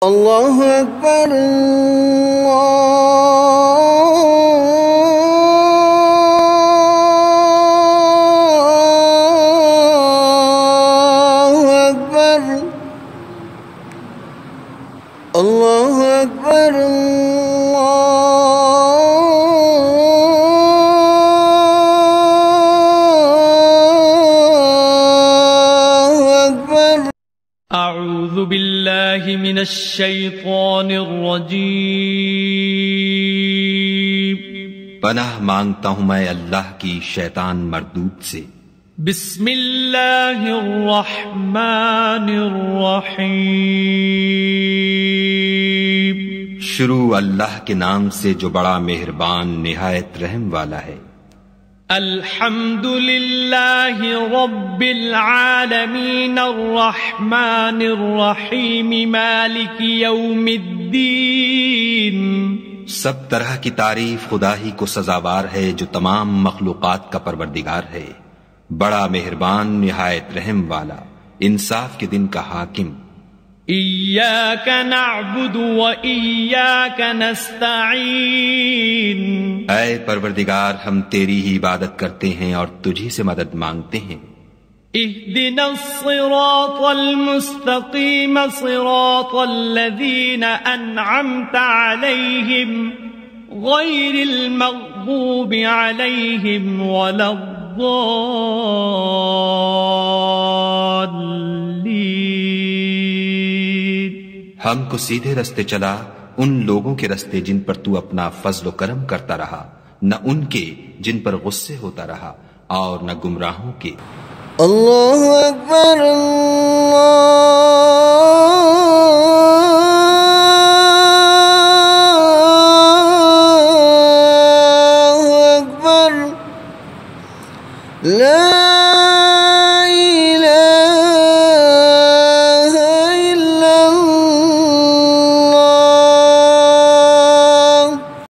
अल्लाहु अकबर अल्लाहु अकबर अऊज़ु बिल्लाहि मिनश शैतानिर रजीम। पनाह मांगता हूं मैं अल्लाह की शैतान मरदूद से। बिस्मिल्लाहिर रहमानिर रहीम। शुरू अल्लाह के नाम से जो बड़ा मेहरबान निहायत रहम वाला है। अल्हम्दुलिल्लाहि रब्बिल आलमीन अर्रहमानिर रहीम मालिकि यौमिद्दीन। सब तरह की तारीफ खुदा ही को सजावार है जो तमाम मखलूकात का परवरदिगार है, बड़ा मेहरबान निहायत रहम वाला, इंसाफ के दिन का हाकिम। इय्याका नअबुदु व इय्याका नस्तईन। ऐ परवरदिगार, हम तेरी ही इबादत करते हैं और तुझी से मदद मांगते हैं। इहदिनस सिरातल मुस्तकीम सिरातल लज़ीना अनअमता अलैहिम गैरिल मग़दूबि अलैहिम वलद्दॉल्लीन। हमको सीधे रस्ते चला, उन लोगों के रस्ते जिन पर तू अपना फजल करम करता रहा, न उनके जिन पर गुस्से होता रहा, और न गुमराहों के। अल्लाहु अकबर